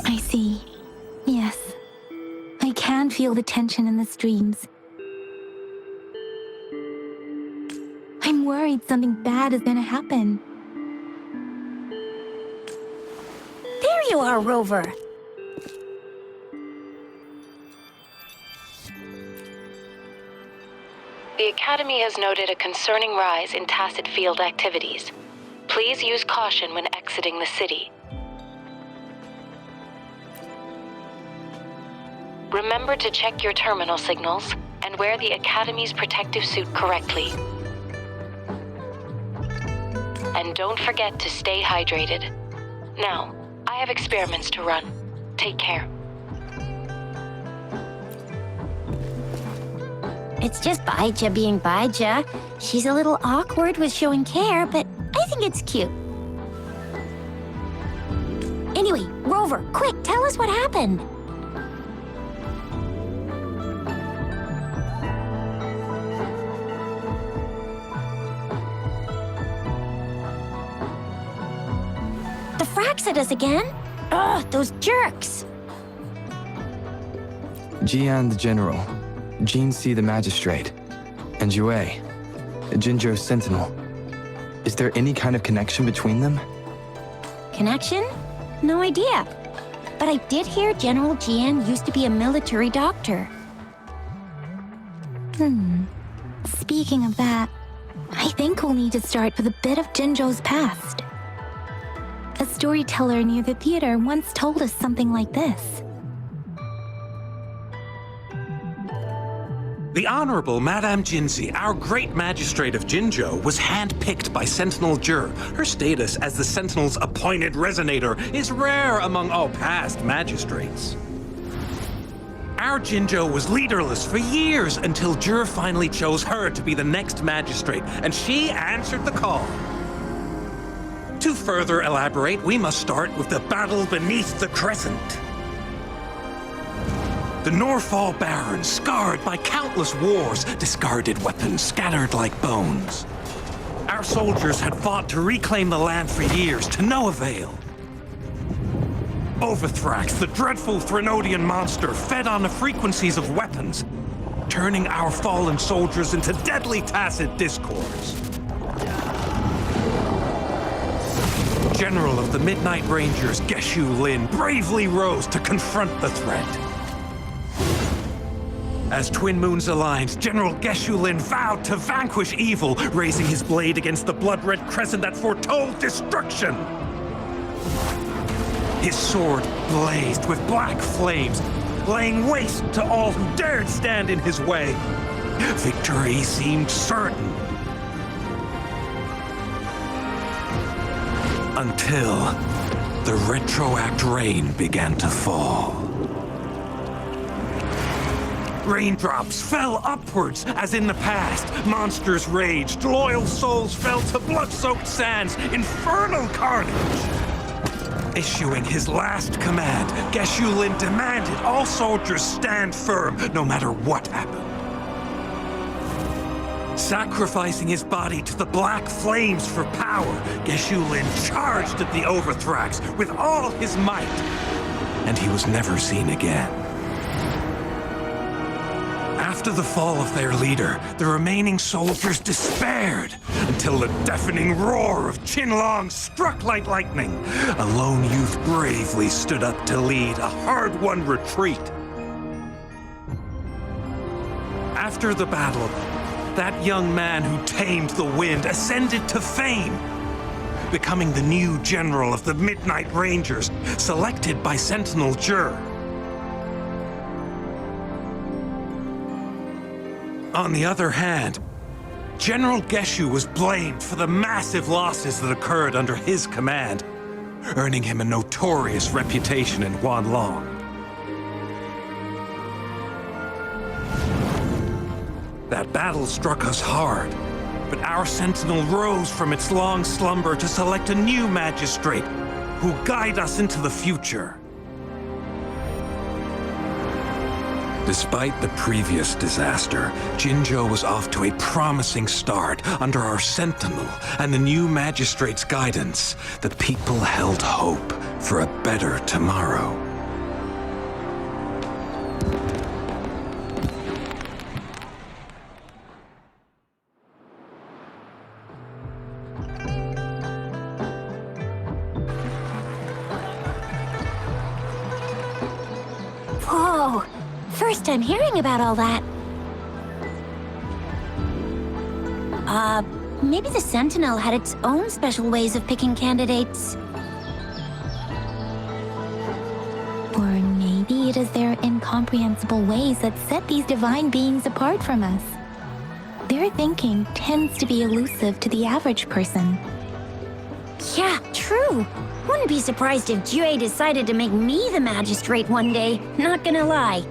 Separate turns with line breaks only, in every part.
I see. Yes. I can feel the tension in the streams. I'm worried something bad is gonna happen.
There you are, Rover.
The Academy has noted a concerning rise in tacit field activities. Please use caution when exiting the city. Remember to check your terminal signals and wear the Academy's protective suit correctly. And don't forget to stay hydrated. Now, I have experiments to run. Take care.
It's just Baija being Baija. She's a little awkward with showing care, but I think it's cute. Anyway, Rover, quick, tell us what happened. The fracks at us again? Ugh, those jerks!
Jian the General, Jean C the Magistrate, and Yue, Jinzhou's Sentinel. Is there any kind of connection between them?
Connection? No idea. But I did hear General Jian used to be a military doctor.
Speaking of that, I think we'll need to start with a bit of Jinzhou's past. A storyteller near the theater once told us something like this.
The Honorable Madame Jinzi, our great magistrate of Jinzhou, was handpicked by Sentinel Jur. Her status as the Sentinel's appointed resonator is rare among all past magistrates. Our Jinzhou was leaderless for years until Jur finally chose her to be the next magistrate, and she answered the call. To further elaborate, we must start with the battle beneath the Crescent. The Norfall Barons, scarred by countless wars, discarded weapons scattered like bones. Our soldiers had fought to reclaim the land for years, to no avail. Overthrax, the dreadful Threnodian monster, fed on the frequencies of weapons, turning our fallen soldiers into deadly tacit discords. General of the Midnight Rangers, Geshu Lin, bravely rose to confront the threat. As Twin Moons aligned, General Geshu Lin vowed to vanquish evil, raising his blade against the blood-red crescent that foretold destruction. His sword blazed with black flames, laying waste to all who dared stand in his way. Victory seemed certain. Until the retroact rain began to fall. Raindrops fell upwards, as in the past. Monsters raged, loyal souls fell to blood-soaked sands, infernal carnage. Issuing his last command, Geshu Lin demanded all soldiers stand firm, no matter what happened. Sacrificing his body to the black flames for power, Geshu Lin charged at the Overthrax with all his might, and he was never seen again. After the fall of their leader, the remaining soldiers despaired until the deafening roar of Qinlong struck like lightning. A lone youth bravely stood up to lead a hard-won retreat. After the battle, that young man who tamed the wind ascended to fame, becoming the new general of the Midnight Rangers, selected by Sentinel Jur. On the other hand, General Geshu was blamed for the massive losses that occurred under his command, earning him a notorious reputation in Huanlong. That battle struck us hard, but our Sentinel rose from its long slumber to select a new magistrate who'll guide us into the future. Despite the previous disaster, Jinzhou was off to a promising start under our Sentinel and the new magistrate's guidance. The people held hope for a better tomorrow.
Whoa! First time hearing about all that. Maybe the Sentinel had its own special ways of picking candidates.
Or maybe it is their incomprehensible ways that set these divine beings apart from us. Their thinking tends to be elusive to the average person.
Yeah, true. Wouldn't be surprised if Jue decided to make me the magistrate one day, not gonna lie.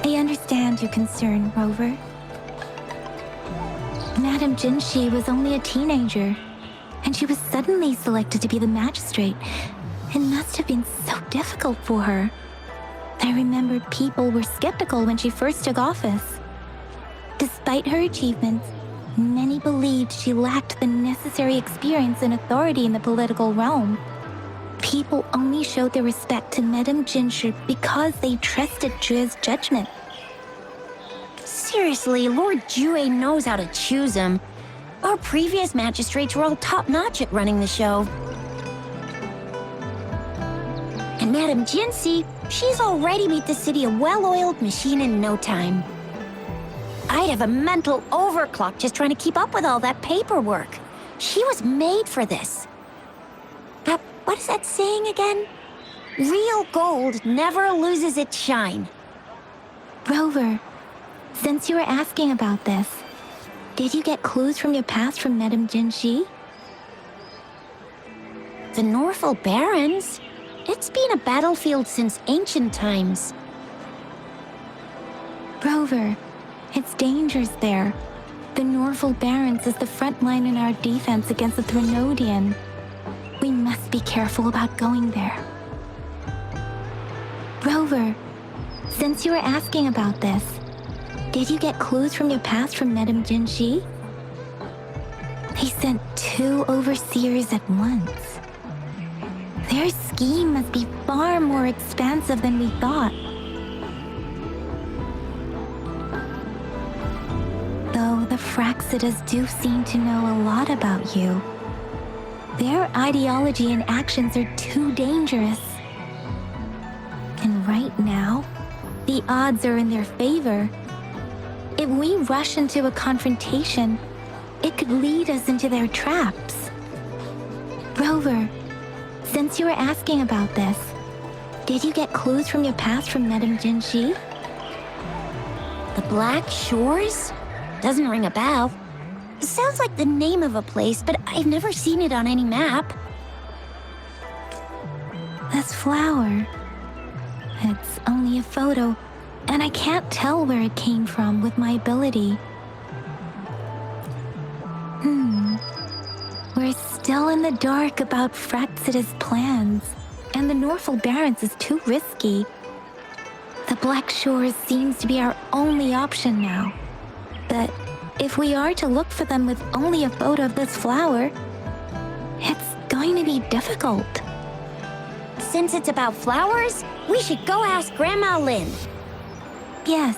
I understand your concern, Rover. Madame Jinshi was only a teenager, and she was suddenly selected to be the magistrate. It must have been so difficult for her. I remember people were skeptical when she first took office. Despite her achievements, many believed she lacked the necessary experience and authority in the political realm. People only showed their respect to Madame Jinshi because they trusted Jue's judgment.
Seriously, Lord Jue knows how to choose him. Our previous magistrates were all top-notch at running the show. And Madame Jinsi, she's already made the city a well-oiled machine in no time. I'd have a mental overclock just trying to keep up with all that paperwork. She was made for this. What is that saying again? Real gold never loses its shine.
Rover, since you were asking about this, did you get clues from your past from Madame Jinshi?
The Norfolk Barrens? It's been a battlefield since ancient times.
Rover, it's dangerous there. The Norfolk Barrens is the front line in our defense against the Threnodian. We must be careful about going there. Rover, since you were asking about this, did you get clues from your past from Madame Jinshi? They sent 2 overseers at once. Their scheme must be far more expansive than we thought. Though the Fraxidas do seem to know a lot about you. Their ideology and actions are too dangerous. And right now, the odds are in their favor. If we rush into a confrontation, it could lead us into their traps. Rover, since you were asking about this, did you get clues from your past from Madame Jinshi?
The Black Shores? Doesn't ring a bell. Sounds like the name of a place, but I've never seen it on any map.
This flower. It's only a photo, and I can't tell where it came from with my ability. We're still in the dark about Fraxida's plans, and the Norfolk Barrens is too risky. The Black Shores seems to be our only option now. But if we are to look for them with only a photo of this flower, it's going to be difficult.
Since it's about flowers, we should go ask Grandma Lin.
Yes,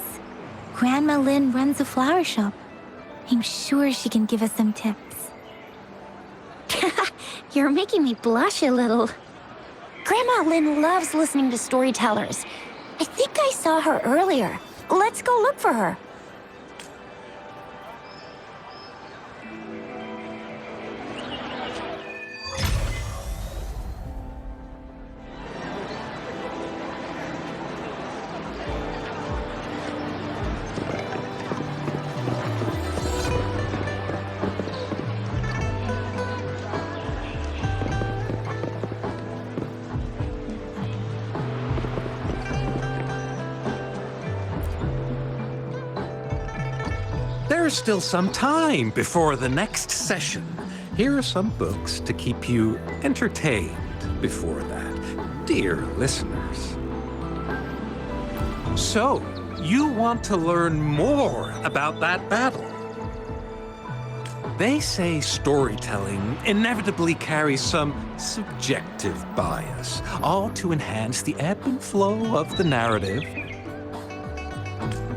Grandma Lin runs a flower shop. I'm sure she can give us some tips.
You're making me blush a little. Grandma Lin loves listening to storytellers. I think I saw her earlier. Let's go look for her.
There's still some time before the next session. Here are some books to keep you entertained before that, dear listeners. So, you want to learn more about that battle? They say storytelling inevitably carries some subjective bias, all to enhance the ebb and flow of the narrative.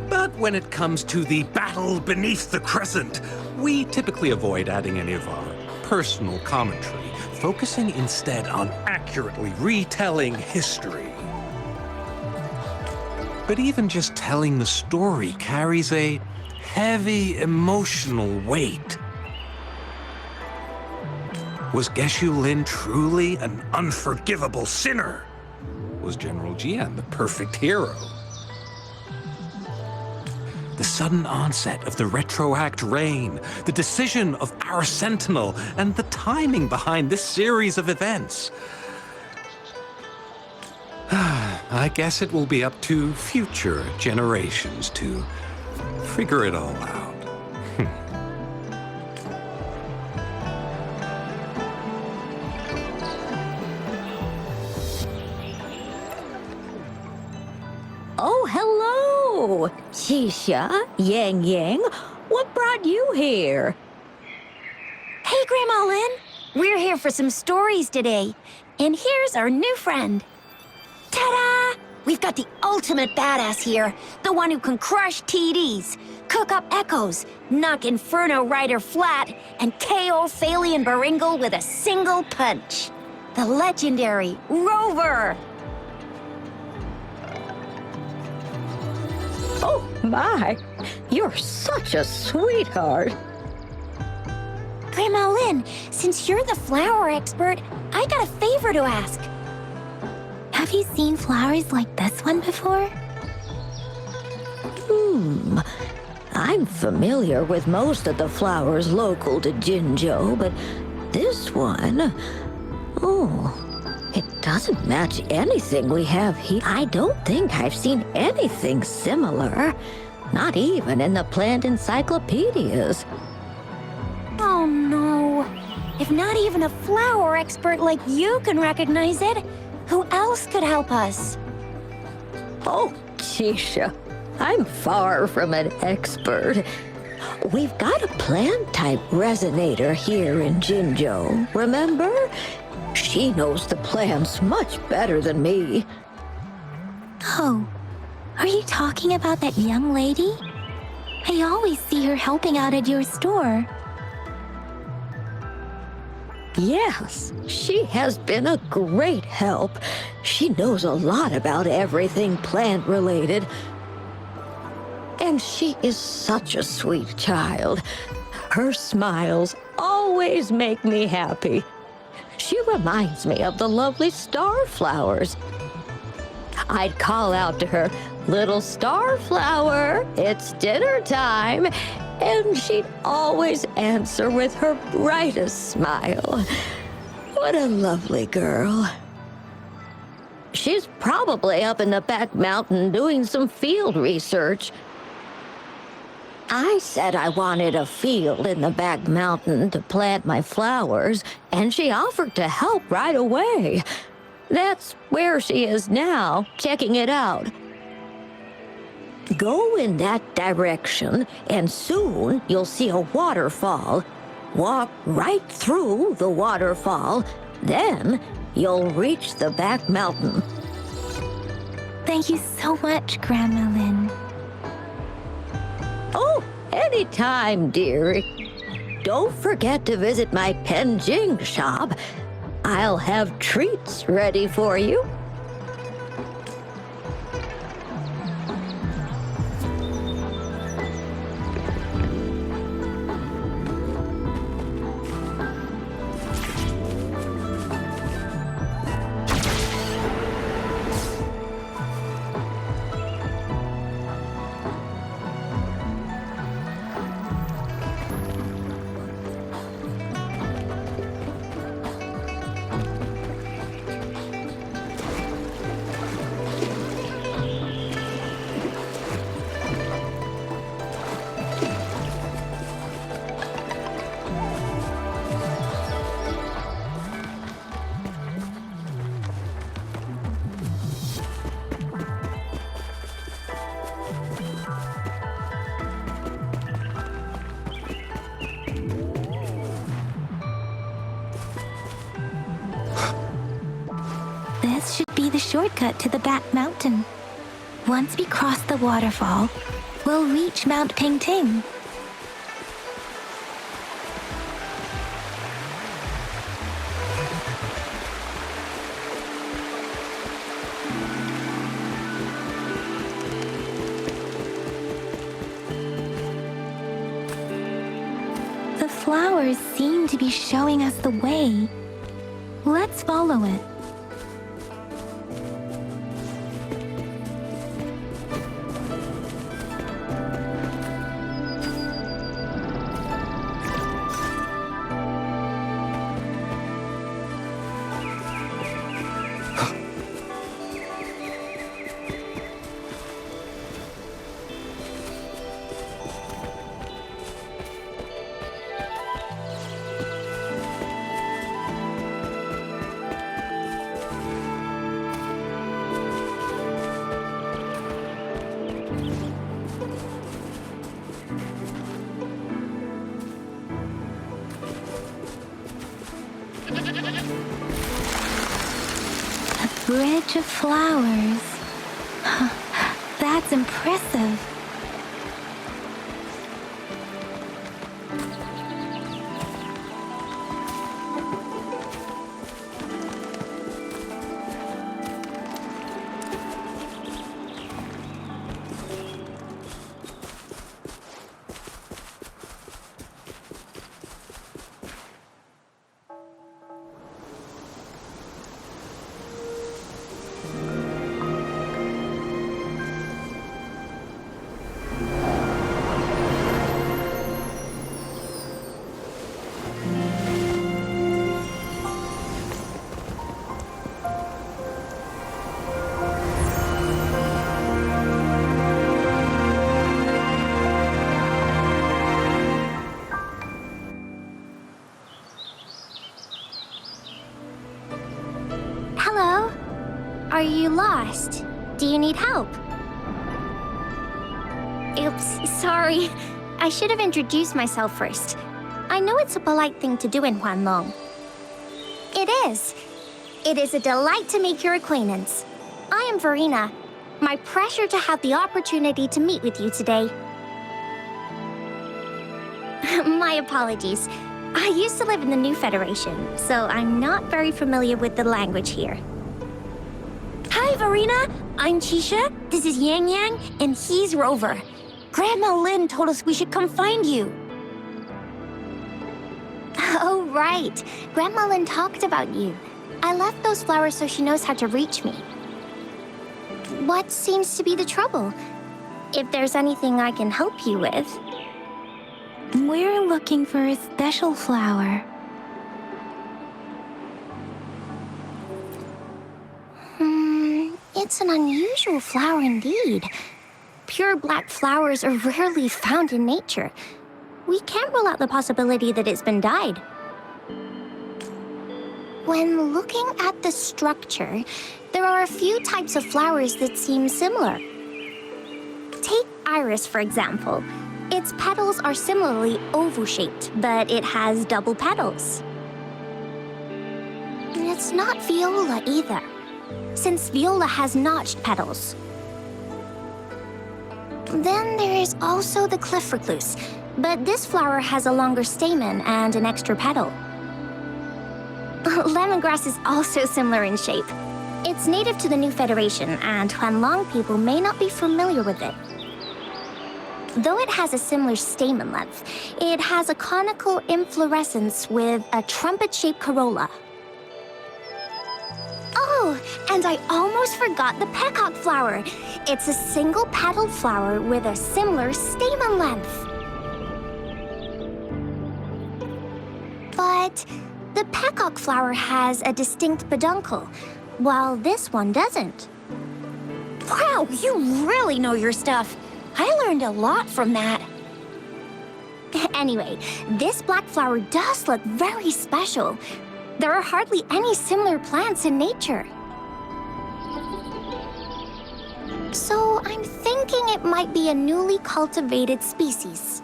But when it comes to the battle beneath the crescent, we typically avoid adding any of our personal commentary, focusing instead on accurately retelling history. But even just telling the story carries a heavy emotional weight. Was Geshu Lin truly an unforgivable sinner? Was General Jian the perfect hero? The sudden onset of the retroact rain, the decision of our Sentinel, and the timing behind this series of events. I guess it will be up to future generations to figure it all out.
Oh, hello! Xisha, Yang Yang, what brought you here?
Hey, Grandma Lynn. We're here for some stories today. And here's our new friend. Ta-da! We've got the ultimate badass here. The one who can crush TDs, cook up echoes, knock Inferno Rider flat, and KO Phalian Baringle with a single punch. The legendary Rover!
Oh, my! You're such a sweetheart!
Grandma Lynn, since you're the flower expert, I got a favor to ask.
Have you seen flowers like this one before?
I'm familiar with most of the flowers local to Jinzhou, but this one... Oh, it doesn't match anything we have here. I don't think I've seen anything similar. Not even in the plant encyclopedias.
Oh no. If not even a flower expert like you can recognize it, who else could help us?
Oh, Chisha, I'm far from an expert. We've got a plant-type resonator here in Jinzhou, remember? She knows the plants much better than me.
Oh, are you talking about that young lady? I always see her helping out at your store.
Yes, she has been a great help. She knows a lot about everything plant-related. And she is such a sweet child. Her smiles always make me happy. She reminds me of the lovely starflowers. I'd call out to her, "Little starflower, it's dinner time," and she'd always answer with her brightest smile. What a lovely girl. She's probably up in the back mountain doing some field research. I said I wanted a field in the back mountain to plant my flowers, and she offered to help right away. That's where she is now, checking it out. Go in that direction, and soon you'll see a waterfall. Walk right through the waterfall, then you'll reach the back mountain.
Thank you so much, Grandma Lynn.
Oh, anytime, dearie. Don't forget to visit my Penjing shop. I'll have treats ready for you.
the shortcut to the back mountain. Once we cross the waterfall, we'll reach Mount Pingting. The flowers seem to be showing us the way. Let's follow it. Bridge of flowers. That's impressive.
Hello? Are you lost? Do you need help? Oops, sorry. I should have introduced myself first. I know it's a polite thing to do in Huanlong. It is. It is a delight to make your acquaintance. I am Verena. My pleasure to have the opportunity to meet with you today. My apologies. I used to live in the New Federation, so I'm not very familiar with the language here. Hi, Verena. I'm Chisha. This is Yang Yang, and he's Rover. Grandma Lynn told us we should come find you. Oh, right. Grandma Lynn talked about you. I left those flowers so she knows how to reach me. What seems to be the trouble? If there's anything I can help you with.
We're looking for a special flower.
It's an unusual flower indeed. Pure black flowers are rarely found in nature. We can't rule out the possibility that it's been dyed. When looking at the structure, there are a few types of flowers that seem similar. Take iris, for example. Its petals are similarly oval-shaped, but it has double petals. It's not viola either, since viola has notched petals. Then there is also the cliff recluse, but this flower has a longer stamen and an extra petal. Lemongrass is also similar in shape. It's native to the New Federation, and Huanlong people may not be familiar with it. Though it has a similar stamen length, it has a conical inflorescence with a trumpet-shaped corolla. Oh, and I almost forgot the peacock flower. It's a single-petaled flower with a similar stamen length. But the peacock flower has a distinct peduncle, while this one doesn't. Wow, you really know your stuff. I learned a lot from that. Anyway, this black flower does look very special. There are hardly any similar plants in nature. So I'm thinking it might be a newly cultivated species.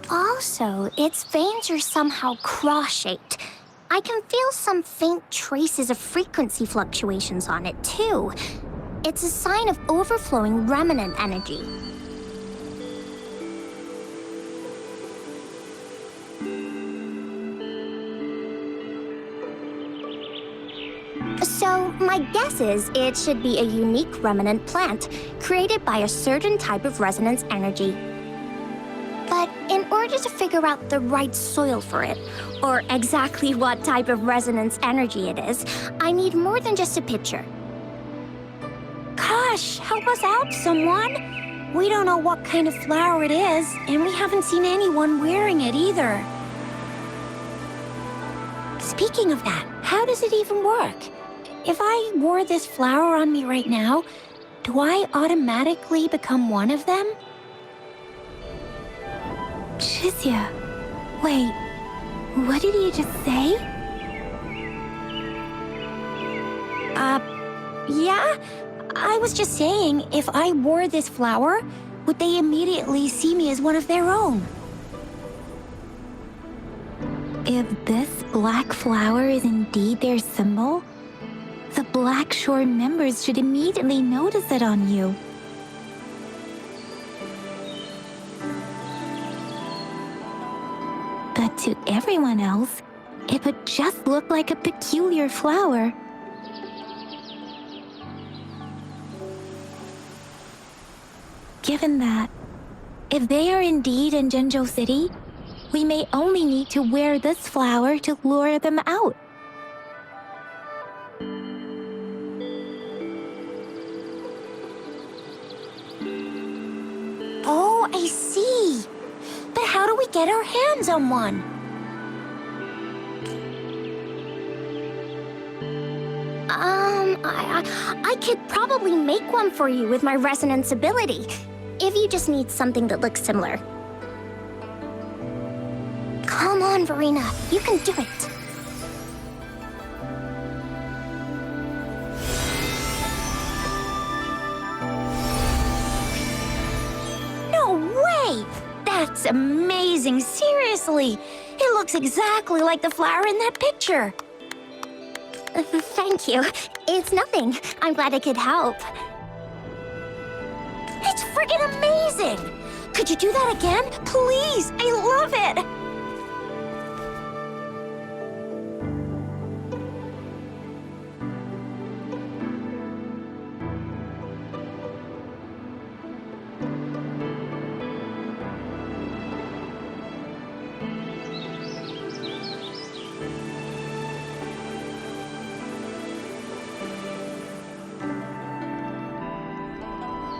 Also, its veins are somehow cross-shaped. I can feel some faint traces of frequency fluctuations on it, too. It's a sign of overflowing remnant energy. So, my guess is it should be a unique remnant plant, created by a certain type of resonance energy. But in order to figure out the right soil for it, or exactly what type of resonance energy it is, I need more than just a picture. Gosh, help us out, someone! We don't know what kind of flower it is, and we haven't seen anyone wearing it either. Speaking of that, how does it even work? If I wore this flower on me right now, do I automatically become one of them?
Shizia, wait, what did you just say?
Yeah? I was just saying, if I wore this flower, would they immediately see me as one of their own?
If this black flower is indeed their symbol, the Black Shore members should immediately notice it on you. But to everyone else, it would just look like a peculiar flower. Given that, if they are indeed in Jinzhou City, we may only need to wear this flower to lure them out.
Oh, I see. But how do we get our hands on one? I could probably make one for you with my resonance ability, if you just need something that looks similar. Come on, Verena, you can do it. No way! That's amazing, seriously! It looks exactly like the flower in that picture. Thank you. It's nothing. I'm glad I could help. It's friggin' amazing! Could you do that again? Please, I love it!